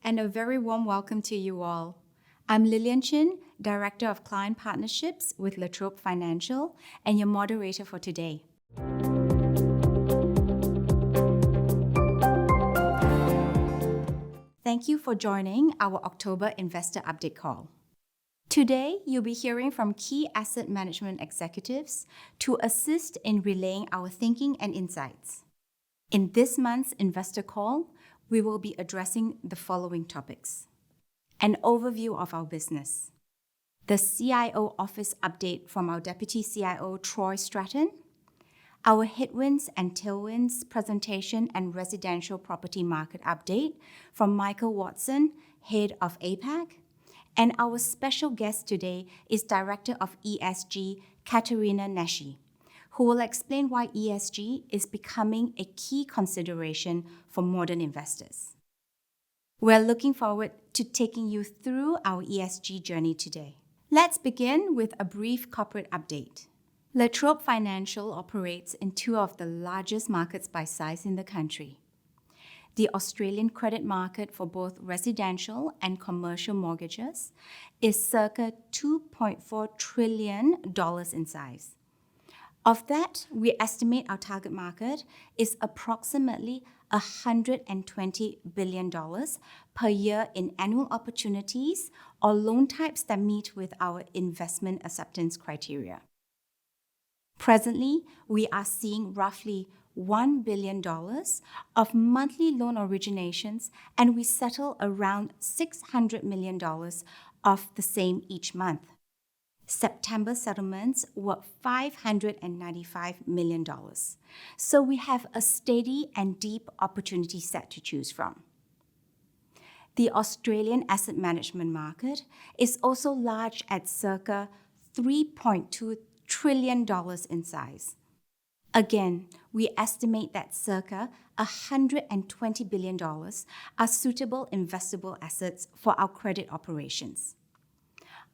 and a very warm welcome to you all. I'm Lilian, Director of Client Partnerships with Latrobe Financial, and your moderator for today. Thank you for joining our October Investor Update call. Today, you'll be hearing from key asset management executives to assist in relaying our thinking and insights. In this month's investor call, we will be addressing the following topics: an overview of our business, the CIO office update from our Deputy CIO Troy Stratton, our Headwinds and Tailwinds presentation and residential property market update from Michael Watson, Head of APAC, and our special guest today is Director of ESG, Caterina Nesci, who will explain why ESG is becoming a key consideration for modern investors. We're looking forward to taking you through our ESG journey today. Let's begin with a brief corporate update. Latrobe Financial operates in two of the largest markets by size in the country. The Australian credit market for both residential and commercial mortgages is circa $2.4 trillion in size. Of that, we estimate our target market is approximately $120 billion per year in annual opportunities or loan types that meet with our investment acceptance criteria. Presently, we are seeing roughly $1 billion of monthly loan originations, and we settle around $600 million of the same each month. September settlements were $595 million. So we have a steady and deep opportunity set to choose from. The Australian asset management market is also large at circa $3.2 trillion in size. Again, we estimate that circa $120 billion are suitable investable assets for our credit operations.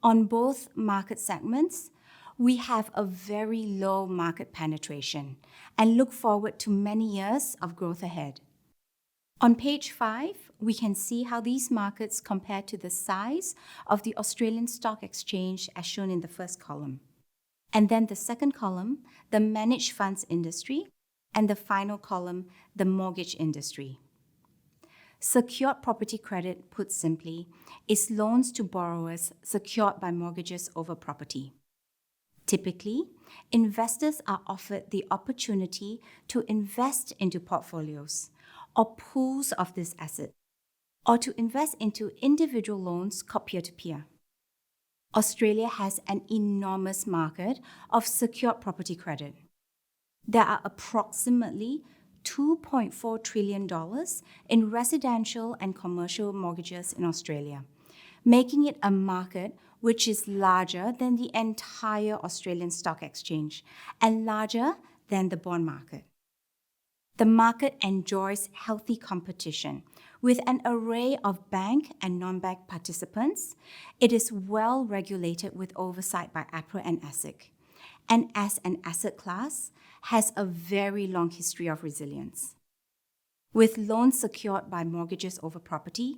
On both market segments, we have a very low market penetration and look forward to many years of growth ahead. On page 5, we can see how these markets compare to the size of the Australian Stock Exchange as shown in the first column. And then the second column, the managed funds industry, and the final column, the mortgage industry. Secured property credit, put simply, is loans to borrowers secured by mortgages over property. Typically, investors are offered the opportunity to invest into portfolios or pools of this asset, or to invest into individual loans called peer-to-peer. Australia has an enormous market of secured property credit. There are approximately $2.4 trillion in residential and commercial mortgages in Australia, making it a market which is larger than the entire Australian Stock Exchange and larger than the bond market. The market enjoys healthy competition with an array of bank and non-bank participants. It is well regulated with oversight by APRA and ASIC, and as an asset class, has a very long history of resilience. With loans secured by mortgages over property,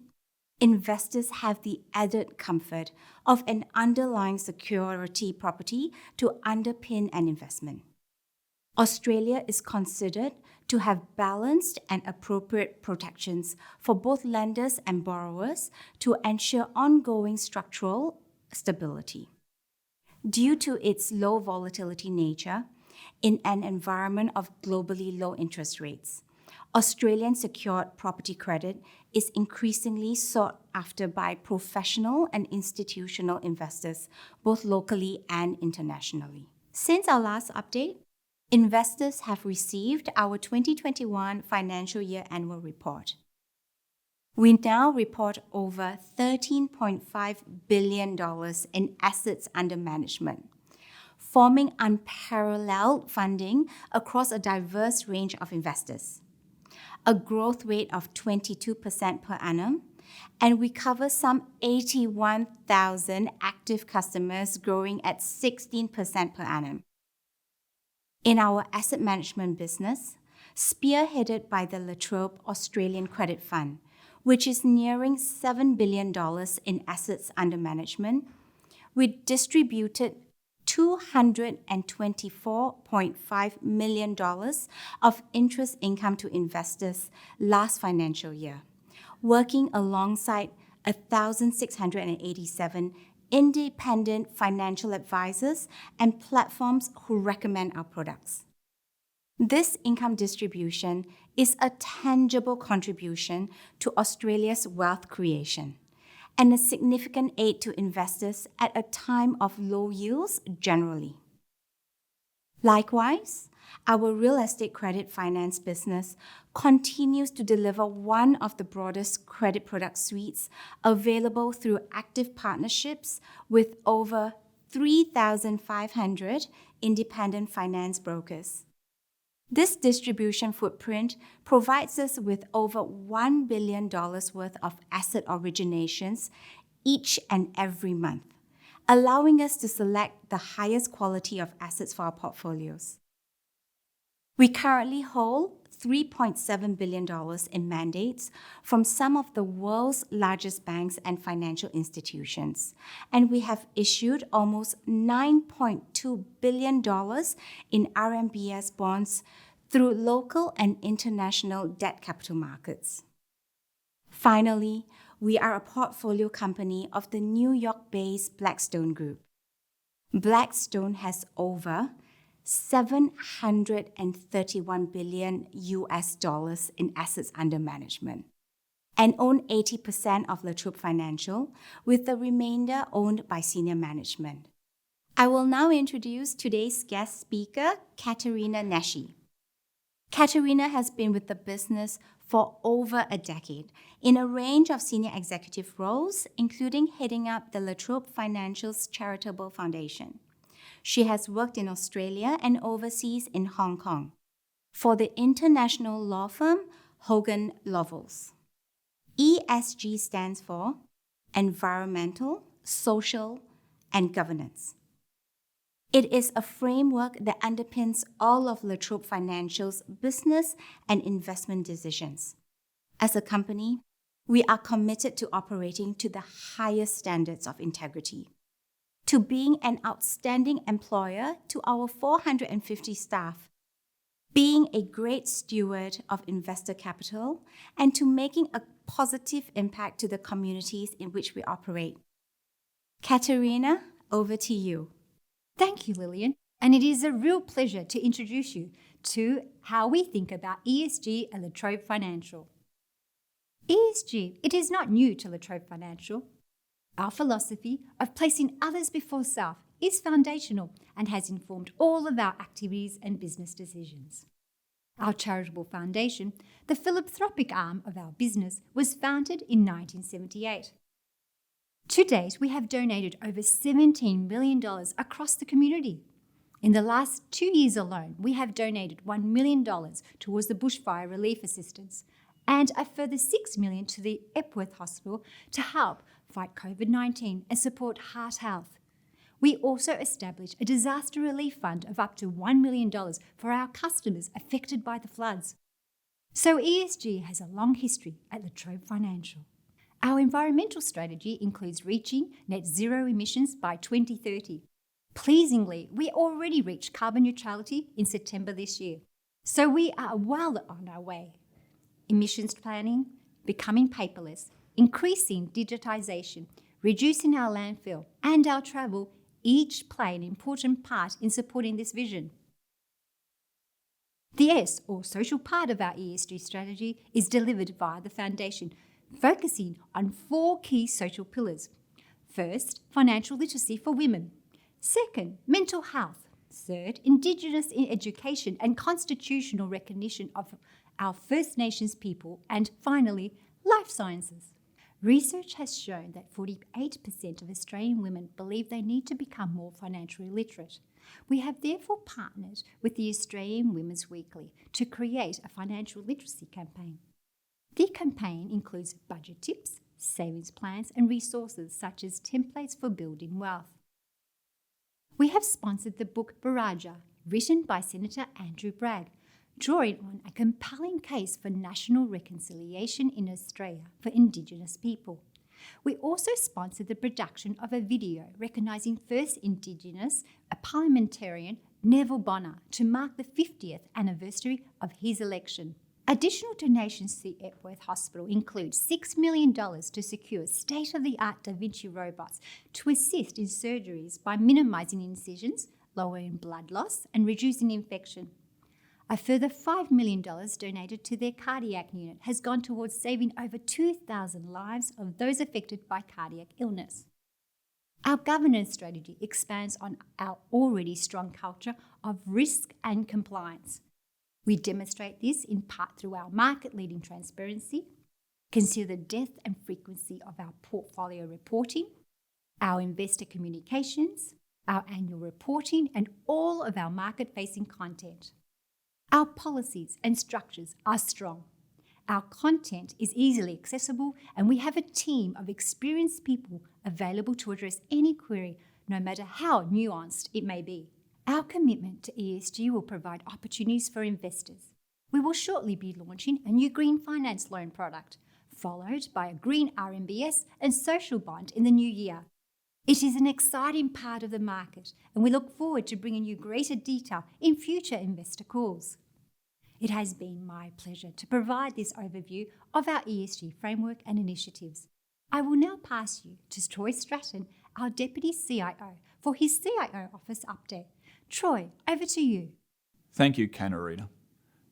investors have the added comfort of an underlying security property to underpin an investment. Australia is considered to have balanced and appropriate protections for both lenders and borrowers to ensure ongoing structural stability. Due to its low volatility nature, in an environment of globally low interest rates, Australian secured property credit is increasingly sought after by professional and institutional investors, both locally and internationally. Since our last update, investors have received our 2021 financial year annual report. We now report over $13.5 billion in assets under management, forming unparalleled funding across a diverse range of investors, a growth rate of 22% per annum, and we cover some 81,000 active customers growing at 16% per annum. In our asset management business, spearheaded by the Latrobe Australian Credit Fund, which is nearing $7 billion in assets under management, we distributed $224.5 million of interest income to investors last financial year, working alongside 1,687 independent financial advisors and platforms who recommend our products. This income distribution is a tangible contribution to Australia's wealth creation and a significant aid to investors at a time of low yields generally. Likewise, our real estate credit finance business continues to deliver one of the broadest credit product suites available through active partnerships with over 3,500 independent finance brokers. This distribution footprint provides us with over $1 billion worth of asset originations each and every month, allowing us to select the highest quality of assets for our portfolios. We currently hold $3.7 billion in mandates from some of the world's largest banks and financial institutions, and we have issued almost $9.2 billion in RMBS bonds through local and international debt capital markets. Finally, we are a portfolio company of the New York-based Blackstone Group. Blackstone has over $731 billion in assets under management and own 80% of La Trobe Financial, with the remainder owned by senior management. I will now introduce today's guest speaker, Caterina Nesci. Caterina has been with the business for over a decade in a range of senior executive roles, including heading up the La Trobe Financial's charitable foundation. She has worked in Australia and overseas in Hong Kong for the international law firm Hogan Lovells. ESG stands for Environmental, Social, and Governance. It is a framework that underpins all of La Trobe Financial's business and investment decisions. As a company, we are committed to operating to the highest standards of integrity, to being an outstanding employer to our 450 staff, being a great steward of investor capital, and to making a positive impact to the communities in which we operate. Caterina, over to you. Thank you, Lilian. And it is a real pleasure to introduce you to how we think about ESG at La Trobe Financial. ESG, it is not new to La Trobe Financial. Our philosophy of placing others before self is foundational and has informed all of our activities and business decisions. Our charitable foundation, the philanthropic arm of our business, was founded in 1978. To date, we have donated over $17 million across the community. In the last 2 years alone, we have donated $1 million towards the bushfire relief assistance and a further $6 million to the Epworth Hospital to help fight COVID-19 and support heart health. We also established a disaster relief fund of up to $1 million for our customers affected by the floods. So ESG has a long history at La Trobe Financial. Our environmental strategy includes reaching net zero emissions by 2030. Pleasingly, we already reached carbon neutrality in September this year, so we are well on our way. Emissions planning, becoming paperless, increasing digitisation, reducing our landfill and our travel each play an important part in supporting this vision. The S, or social part of our ESG strategy, is delivered via the foundation, focusing on 4 key social pillars. First, financial literacy for women. Second, mental health. Third, Indigenous education and constitutional recognition of our First Nations people. And finally, life sciences. Research has shown that 48% of Australian women believe they need to become more financially literate. We have therefore partnered with the Australian Women's Weekly to create a financial literacy campaign. The campaign includes budget tips, savings plans, and resources such as templates for building wealth. We have sponsored the book Baraja, written by Senator Andrew Bragg, drawing on a compelling case for national reconciliation in Australia for Indigenous people. We also sponsored the production of a video recognising first Indigenous, a parliamentarian, Neville Bonner, to mark the 50th anniversary of his election. Additional donations to the Epworth Hospital include $6 million to secure state-of-the-art Da Vinci robots to assist in surgeries by minimising incisions, lowering blood loss and reducing infection. A further $5 million donated to their cardiac unit has gone towards saving over 2,000 lives of those affected by cardiac illness. Our governance strategy expands on our already strong culture of risk and compliance. We demonstrate this in part through our market-leading transparency, consider the depth and frequency of our portfolio reporting, our investor communications, our annual reporting, and all of our market-facing content. Our policies and structures are strong. Our content is easily accessible, and we have a team of experienced people available to address any query, no matter how nuanced it may be. Our commitment to ESG will provide opportunities for investors. We will shortly be launching a new green finance loan product, followed by a green RMBS and social bond in the new year. It is an exciting part of the market, and we look forward to bringing you greater detail in future investor calls. It has been my pleasure to provide this overview of our ESG framework and initiatives. I will now pass you to Troy Stratton, our Deputy CIO, for his CIO office update. Troy, over to you. Thank you, Caterina.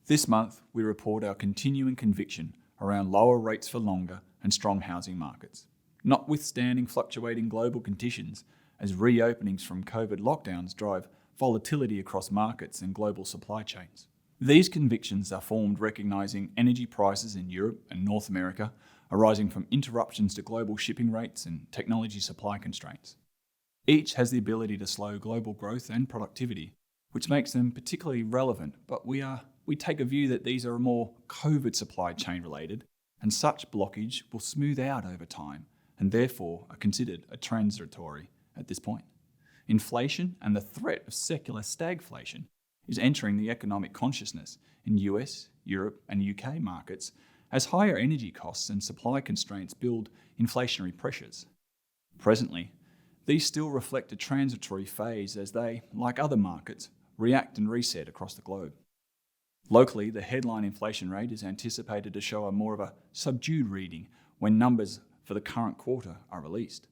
This month, we report our continuing conviction around lower rates for longer and strong housing markets, notwithstanding fluctuating global conditions as reopenings from COVID lockdowns drive volatility across markets and global supply chains. These convictions are formed recognising energy prices in Europe and North America arising from interruptions to global shipping rates and technology supply constraints. Each has the ability to slow global growth and productivity, which makes them particularly relevant, but we take a view that these are more COVID supply chain related, and such blockage will smooth out over time, and therefore are considered a transitory at this point. Inflation and the threat of secular stagflation is entering the economic consciousness in US, Europe, and UK markets as higher energy costs and supply constraints build inflationary pressures. Presently, these still reflect a transitory phase as they, like other markets, react and reset across the globe. Locally, the headline inflation rate is anticipated to show more of a subdued reading when numbers for the current quarter are released.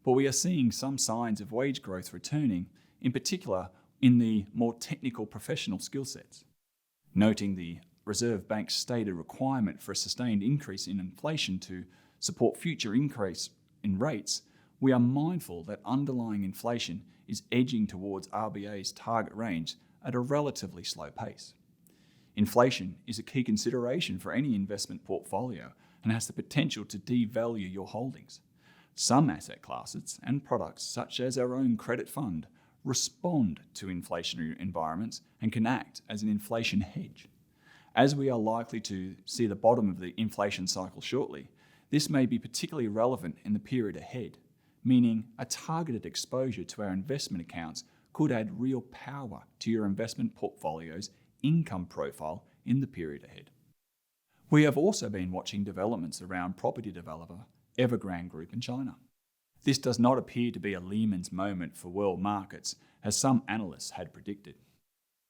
But we are seeing some signs of wage growth returning, in particular in the more technical professional skill sets. Noting the Reserve Bank's stated requirement for a sustained increase in inflation to support future increase in rates, we are mindful that underlying inflation is edging towards RBA's target range at a relatively slow pace. Inflation is a key consideration for any investment portfolio and has the potential to devalue your holdings. Some asset classes and products, such as our own credit fund, respond to inflationary environments and can act as an inflation hedge. As we are likely to see the bottom of the inflation cycle shortly, this may be particularly relevant in the period ahead, meaning a targeted exposure to our investment accounts could add real power to your investment portfolio's income profile in the period ahead. We have also been watching developments around property developer Evergrande Group in China. This does not appear to be a Lehman's moment for world markets, as some analysts had predicted.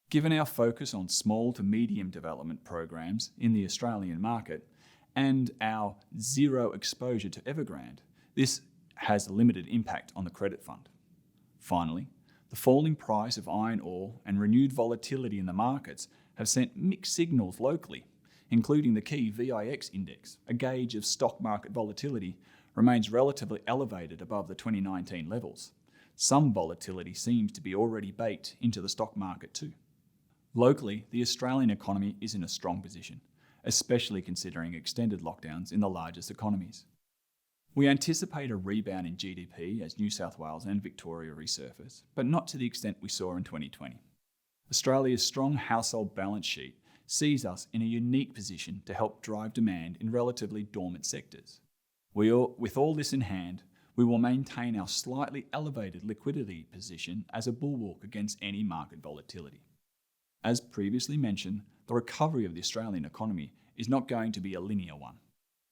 Given our focus on small to medium development programs in the Australian market and our zero exposure to Evergrande, this has a limited impact on the credit fund. Finally, the falling price of iron ore and renewed volatility in the markets have sent mixed signals locally, including the key VIX index, a gauge of stock market volatility, remains relatively elevated above the 2019 levels. Some volatility seems to be already baked into the stock market too. Locally, the Australian economy is in a strong position, especially considering extended lockdowns in the largest economies. We anticipate a rebound in GDP as New South Wales and Victoria resurface, but not to the extent we saw in 2020. Australia's strong household balance sheet sees us in a unique position to help drive demand in relatively dormant sectors. With all this in hand, we will maintain our slightly elevated liquidity position as a bulwark against any market volatility. As previously mentioned, the recovery of the Australian economy is not going to be a linear one.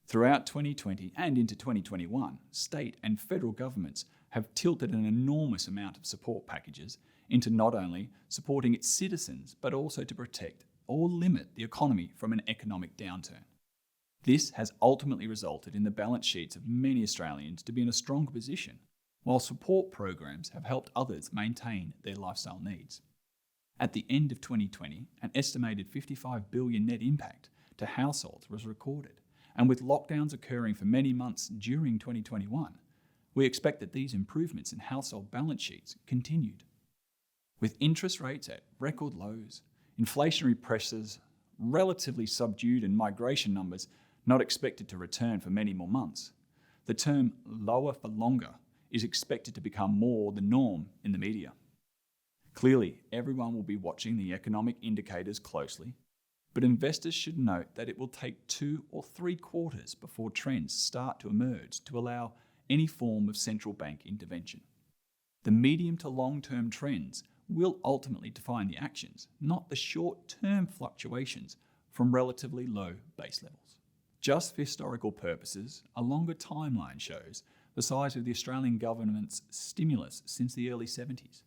Throughout 2020 and into 2021, state and federal governments have tilted an enormous amount of support packages into not only supporting its citizens, but also to protect or limit the economy from an economic downturn. This has ultimately resulted in the balance sheets of many Australians to be in a stronger position, while support programs have helped others maintain their lifestyle needs. At the end of 2020, an estimated $55 billion net impact to households was recorded, and with lockdowns occurring for many months during 2021, we expect that these improvements in household balance sheets continued. With interest rates at record lows, inflationary pressures relatively subdued, and migration numbers not expected to return for many more months, the term lower for longer is expected to become more the norm in the media. Clearly, everyone will be watching the economic indicators closely, but investors should note that it will take 2 or 3 quarters before trends start to emerge to allow any form of central bank intervention. The medium to long-term trends will ultimately define the actions, not the short-term fluctuations from relatively low base levels. Just for historical purposes, a longer timeline shows the size of the Australian government's stimulus since the early 70s.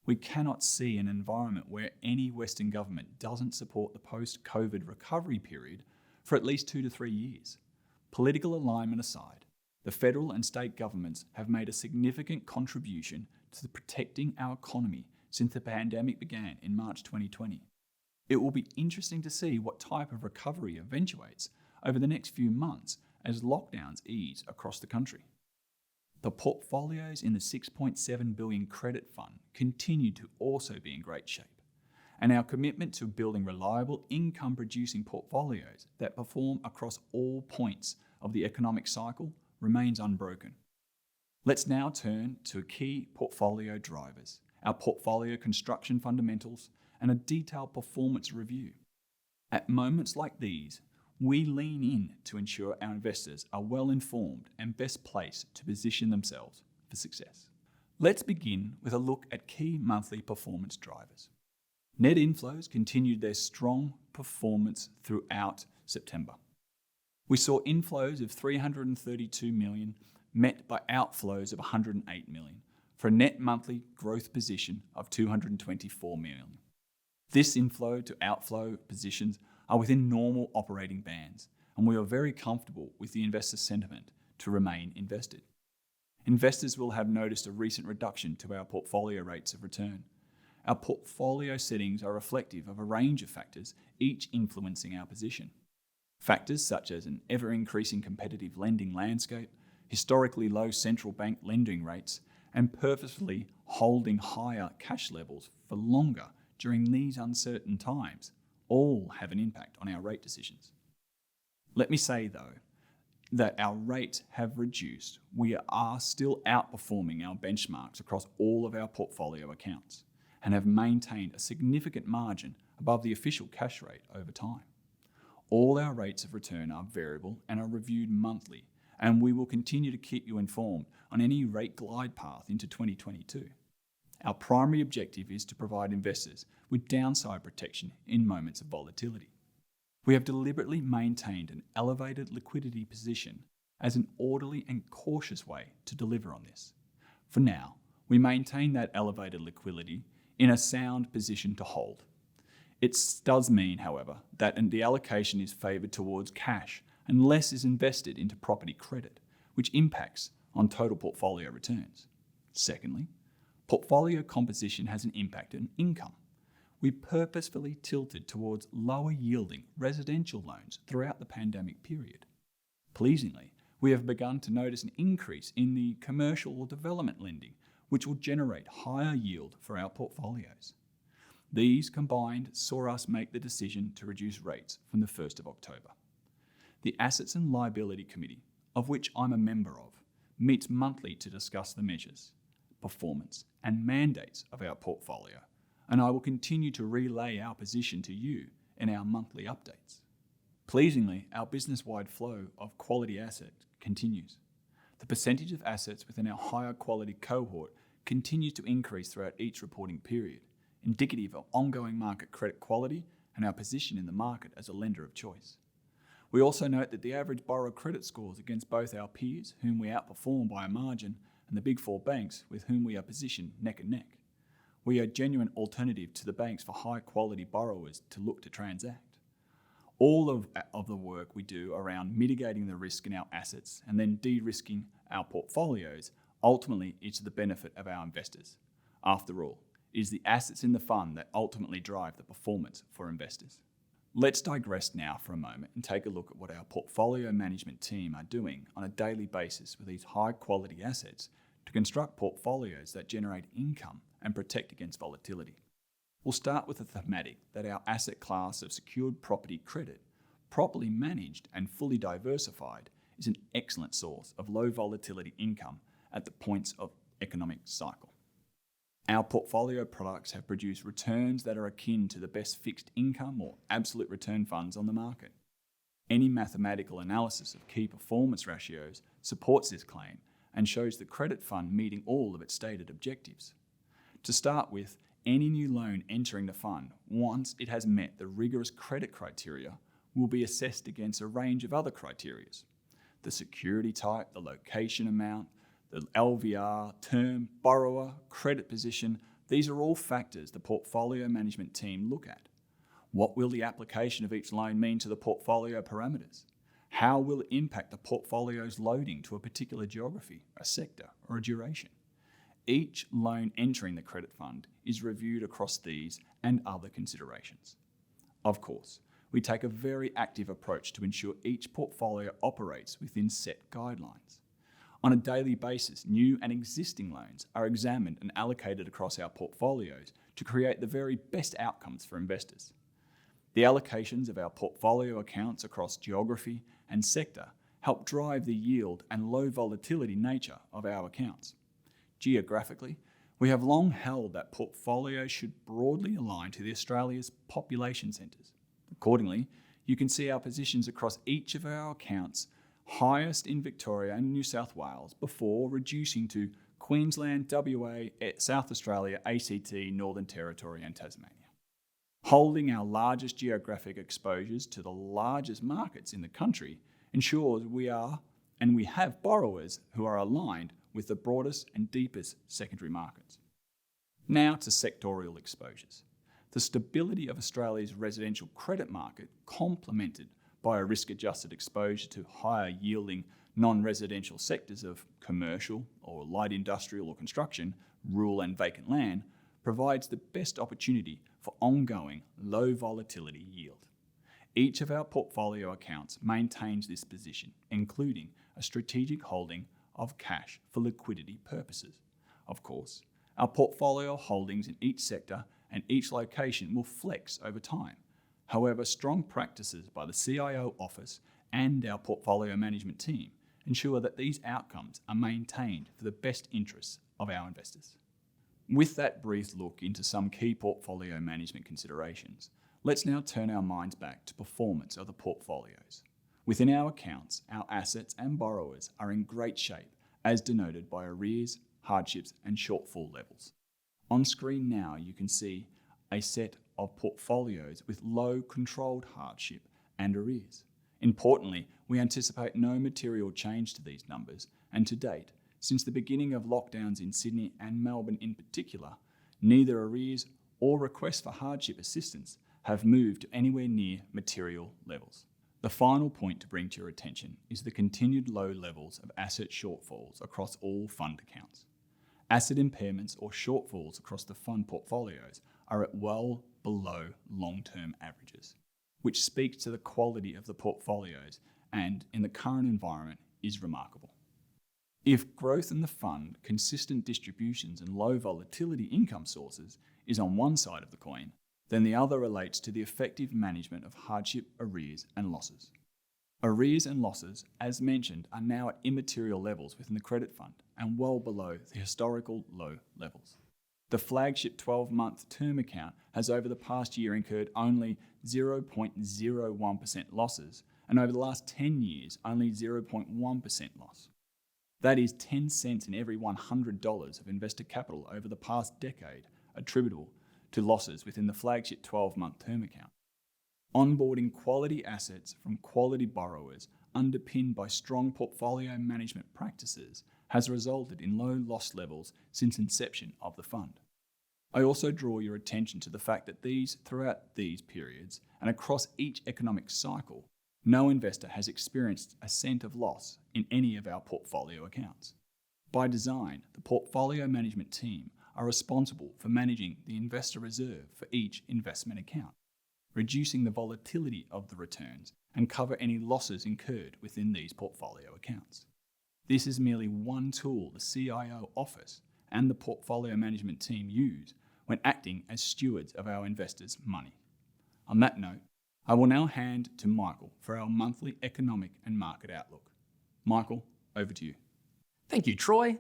We cannot see an environment where any Western government doesn't support the post-COVID recovery period for at least 2 to 3 years. Political alignment aside, the federal and state governments have made a significant contribution to protecting our economy since the pandemic began in March 2020. It will be interesting to see what type of recovery eventuates over the next few months as lockdowns ease across the country. The portfolios in the $6.7 billion credit fund continue to also be in great shape, and our commitment to building reliable income-producing portfolios that perform across all points of the economic cycle remains unbroken. Let's now turn to key portfolio drivers, our portfolio construction fundamentals, and a detailed performance review. At moments like these, we lean in to ensure our investors are well informed and best placed to position themselves for success. Let's begin with a look at key monthly performance drivers. Net inflows continued their strong performance throughout September. We saw inflows of $332 million met by outflows of $108 million for a net monthly growth position of $224 million. This inflow to outflow positions are within normal operating bands, and we are very comfortable with the investor sentiment to remain invested. Investors will have noticed a recent reduction to our portfolio rates of return. Our portfolio settings are reflective of a range of factors, each influencing our position. Factors such as an ever-increasing competitive lending landscape, historically low central bank lending rates, and purposefully holding higher cash levels for longer during these uncertain times all have an impact on our rate decisions. Let me say, though, that our rates have reduced. We are still outperforming our benchmarks across all of our portfolio accounts and have maintained a significant margin above the official cash rate over time. All our rates of return are variable and are reviewed monthly, and we will continue to keep you informed on any rate glide path into 2022. Our primary objective is to provide investors with downside protection in moments of volatility. We have deliberately maintained an elevated liquidity position as an orderly and cautious way to deliver on this. For now, we maintain that elevated liquidity in a sound position to hold. It does mean, however, that the allocation is favoured towards cash and less is invested into property credit, which impacts on total portfolio returns. Secondly, portfolio composition has an impact on income. We purposefully tilted towards lower yielding residential loans throughout the pandemic period. Pleasingly, we have begun to notice an increase in the commercial or development lending, which will generate higher yield for our portfolios. These combined saw us make the decision to reduce rates from the 1st of October. The Assets and Liability Committee, of which I'm a member of, meets monthly to discuss the measures, performance, and mandates of our portfolio, and I will continue to relay our position to you in our monthly updates. Pleasingly, our business-wide flow of quality assets continues. The percentage of assets within our higher quality cohort continues to increase throughout each reporting period, indicative of ongoing market credit quality and our position in the market as a lender of choice. We also note that the average borrower credit scores against both our peers, whom we outperform by a margin, and the big four banks with whom we are positioned neck and neck. We are a genuine alternative to the banks for high quality borrowers to look to transact. All of the work we do around mitigating the risk in our assets and then de-risking our portfolios ultimately is to the benefit of our investors. After all, it is the assets in the fund that ultimately drive the performance for investors. Let's digress now for a moment and take a look at what our portfolio management team are doing on a daily basis with these high quality assets to construct portfolios that generate income and protect against volatility. We'll start with the thematic that our asset class of secured property credit, properly managed and fully diversified, is an excellent source of low volatility income at the points of economic cycle. Our portfolio products have produced returns that are akin to the best fixed income or absolute return funds on the market. Any mathematical analysis of key performance ratios supports this claim and shows the credit fund meeting all of its stated objectives. To start with, any new loan entering the fund, once it has met the rigorous credit criteria, will be assessed against a range of other criteria. The security type, the location amount, the LVR, term, borrower, credit position, these are all factors the portfolio management team look at. What will the application of each loan mean to the portfolio parameters? How will it impact the portfolio's loading to a particular geography, a sector, or a duration? Each loan entering the credit fund is reviewed across these and other considerations. Of course, we take a very active approach to ensure each portfolio operates within set guidelines. On a daily basis, new and existing loans are examined and allocated across our portfolios to create the very best outcomes for investors. The allocations of our portfolio accounts across geography and sector help drive the yield and low volatility nature of our accounts. Geographically, we have long held that portfolios should broadly align to Australia's population centres. Accordingly, you can see our positions across each of our accounts highest in Victoria and New South Wales before reducing to Queensland, WA, South Australia, ACT, Northern Territory and Tasmania. Holding our largest geographic exposures to the largest markets in the country ensures we have borrowers who are aligned with the broadest and deepest secondary markets. Now to sectorial exposures. The stability of Australia's residential credit market, complemented by a risk-adjusted exposure to higher yielding non-residential sectors of commercial or light industrial or construction, rural and vacant land, provides the best opportunity for ongoing low volatility yield. Each of our portfolio accounts maintains this position, including a strategic holding of cash for liquidity purposes. Of course, our portfolio holdings in each sector and each location will flex over time. However, strong practices by the CIO office and our portfolio management team ensure that these outcomes are maintained for the best interests of our investors. With that brief look into some key portfolio management considerations, let's now turn our minds back to performance of the portfolios. Within our accounts, our assets and borrowers are in great shape, as denoted by arrears, hardships, and shortfall levels. On screen now, you can see a set of portfolios with low controlled hardship and arrears. Importantly, we anticipate no material change to these numbers, and to date, since the beginning of lockdowns in Sydney and Melbourne in particular, neither arrears or requests for hardship assistance have moved to anywhere near material levels. The final point to bring to your attention is the continued low levels of asset shortfalls across all fund accounts. Asset impairments or shortfalls across the fund portfolios are at well below long-term averages, which speaks to the quality of the portfolios and, in the current environment, is remarkable. If growth in the fund, consistent distributions and low volatility income sources is on one side of the coin, then the other relates to the effective management of hardship, arrears and losses. Arrears and losses, as mentioned, are now at immaterial levels within the credit fund and well below the historical low levels. The flagship 12-month term account has over the past year incurred only 0.01% losses, and over the last 10 years only 0.1% loss. That is 10 cents in every $100 of investor capital over the past decade attributable to losses within the flagship 12-month term account. Onboarding quality assets from quality borrowers underpinned by strong portfolio management practices has resulted in low loss levels since inception of the fund. I also draw your attention to the fact that throughout these periods and across each economic cycle, no investor has experienced a cent of loss in any of our portfolio accounts. By design, the portfolio management team are responsible for managing the investor reserve for each investment account, reducing the volatility of the returns and cover any losses incurred within these portfolio accounts. This is merely one tool the CIO office and the portfolio management team use when acting as stewards of our investors' money. On that note, I will now hand to Michael for our monthly economic and market outlook. Michael, over to you. Thank you, Troy.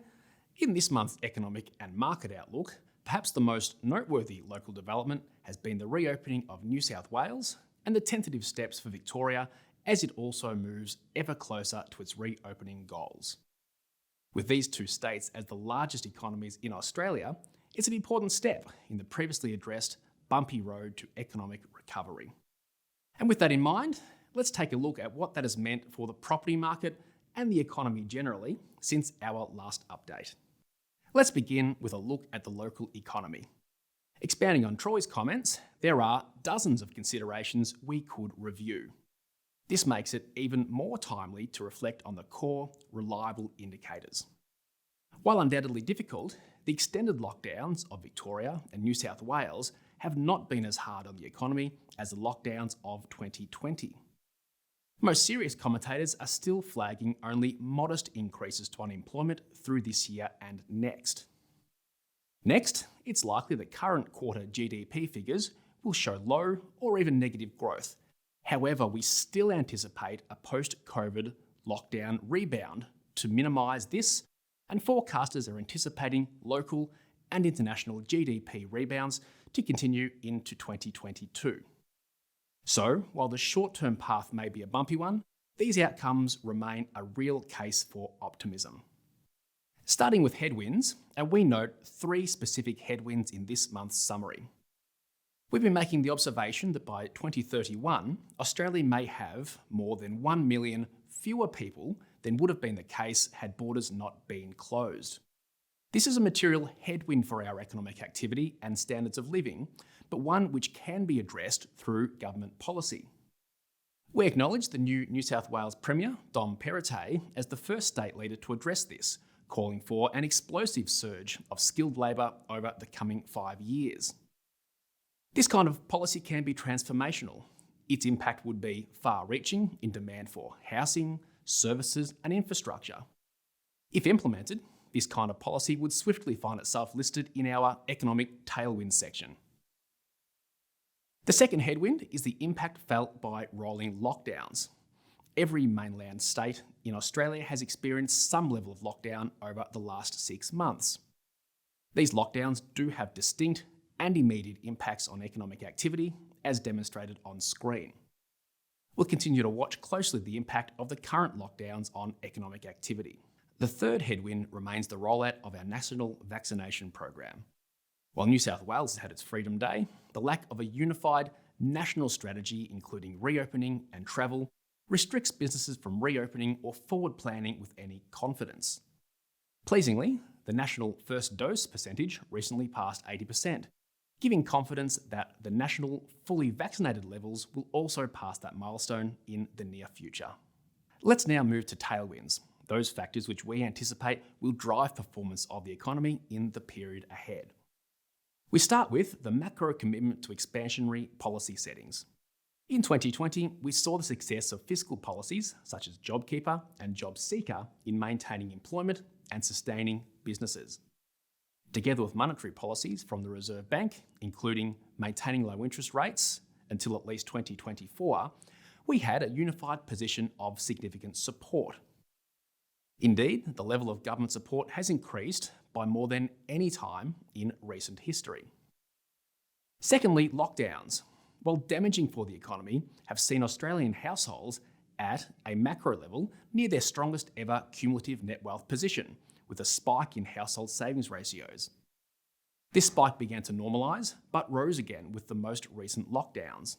In this month's economic and market outlook, perhaps the most noteworthy local development has been the reopening of New South Wales and the tentative steps for Victoria as it also moves ever closer to its reopening goals. With these two states as the largest economies in Australia, it's an important step in the previously addressed bumpy road to economic recovery. And with that in mind, let's take a look at what that has meant for the property market and the economy generally since our last update. Let's begin with a look at the local economy. Expanding on Troy's comments, there are dozens of considerations we could review. This makes it even more timely to reflect on the core, reliable indicators. While undoubtedly difficult, the extended lockdowns of Victoria and New South Wales have not been as hard on the economy as the lockdowns of 2020. Most serious commentators are still flagging only modest increases to unemployment through this year and next. Next, it's likely that current quarter GDP figures will show low or even negative growth. However, we still anticipate a post-COVID lockdown rebound to minimise this, and forecasters are anticipating local and international GDP rebounds to continue into 2022. So, while the short-term path may be a bumpy one, these outcomes remain a real case for optimism. Starting with headwinds, and we note three specific headwinds in this month's summary. We've been making the observation that by 2031, Australia may have more than 1 million fewer people than would have been the case had borders not been closed. This is a material headwind for our economic activity and standards of living, but one which can be addressed through government policy. We acknowledge the new New South Wales Premier, Dom Perrottet, as the first state leader to address this, calling for an explosive surge of skilled labour over the coming 5 years. This kind of policy can be transformational. Its impact would be far-reaching in demand for housing, services and infrastructure. If implemented, this kind of policy would swiftly find itself listed in our economic tailwinds section. The second headwind is the impact felt by rolling lockdowns. Every mainland state in Australia has experienced some level of lockdown over the last 6 months. These lockdowns do have distinct and immediate impacts on economic activity, as demonstrated on screen. We'll continue to watch closely the impact of the current lockdowns on economic activity. The third headwind remains the rollout of our national vaccination program. While New South Wales has had its Freedom Day, the lack of a unified national strategy, including reopening and travel, restricts businesses from reopening or forward planning with any confidence. Pleasingly, the national first dose percentage recently passed 80%, giving confidence that the national fully vaccinated levels will also pass that milestone in the near future. Let's now move to tailwinds, those factors which we anticipate will drive performance of the economy in the period ahead. We start with the macro commitment to expansionary policy settings. In 2020, we saw the success of fiscal policies such as JobKeeper and JobSeeker in maintaining employment and sustaining businesses. Together with monetary policies from the Reserve Bank, including maintaining low interest rates until at least 2024, we had a unified position of significant support. Indeed, the level of government support has increased by more than any time in recent history. Secondly, lockdowns, while damaging for the economy, have seen Australian households at a macro level near their strongest ever cumulative net wealth position, with a spike in household savings ratios. This spike began to normalise, but rose again with the most recent lockdowns.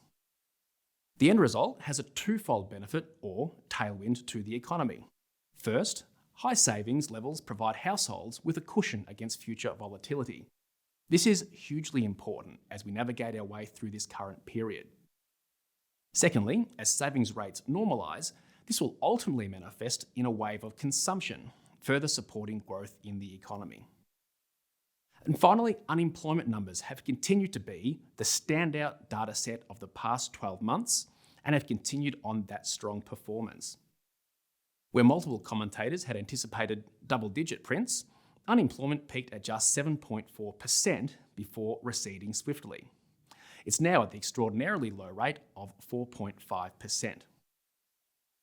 The end result has a twofold benefit or tailwind to the economy. First, high savings levels provide households with a cushion against future volatility. This is hugely important as we navigate our way through this current period. Secondly, as savings rates normalise, this will ultimately manifest in a wave of consumption, further supporting growth in the economy. And finally, unemployment numbers have continued to be the standout data set of the past 12 months and have continued on that strong performance. Where multiple commentators had anticipated double-digit prints, unemployment peaked at just 7.4% before receding swiftly. It's now at the extraordinarily low rate of 4.5%.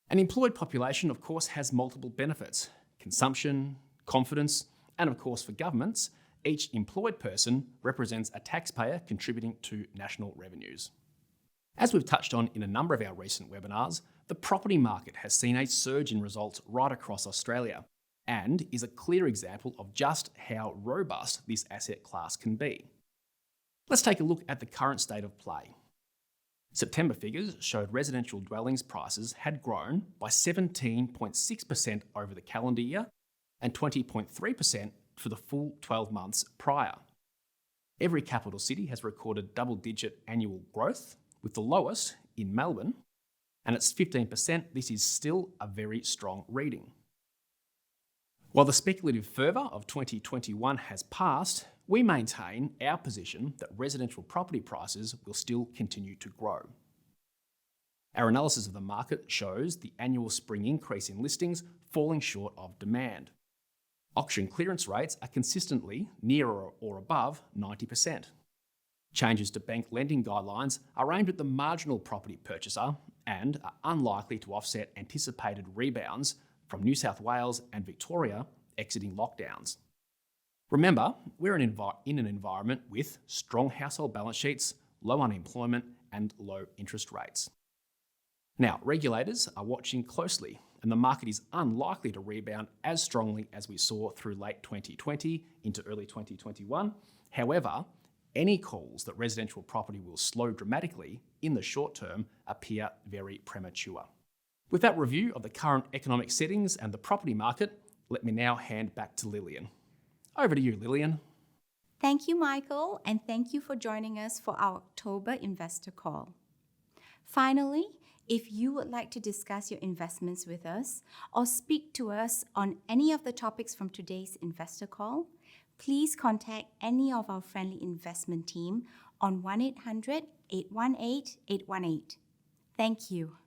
An employed population, of course, has multiple benefits: consumption, confidence, and of course for governments, each employed person represents a taxpayer contributing to national revenues. As we've touched on in a number of our recent webinars, the property market has seen a surge in results right across Australia and is a clear example of just how robust this asset class can be. Let's take a look at the current state of play. September figures showed residential dwellings prices had grown by 17.6% over the calendar year and 20.3% for the full 12 months prior. Every capital city has recorded double-digit annual growth, with the lowest in Melbourne, and at 15%, this is still a very strong reading. While the speculative fervour of 2021 has passed, we maintain our position that residential property prices will still continue to grow. Our analysis of the market shows the annual spring increase in listings falling short of demand. Auction clearance rates are consistently near or above 90%. Changes to bank lending guidelines are aimed at the marginal property purchaser and are unlikely to offset anticipated rebounds from New South Wales and Victoria exiting lockdowns. Remember, we're in an environment with strong household balance sheets, low unemployment, and low interest rates. Now, regulators are watching closely, and the market is unlikely to rebound as strongly as we saw through late 2020 into early 2021. However, any calls that residential property will slow dramatically in the short term appear very premature. With that review of the current economic settings and the property market, let me now hand back to Lilian. Over to you, Lilian. Thank you, Michael, and thank you for joining us for our October investor call. Finally, if you would like to discuss your investments with us or speak to us on any of the topics from today's investor call, please contact any of our friendly investment team on 1-800-818-818. Thank you.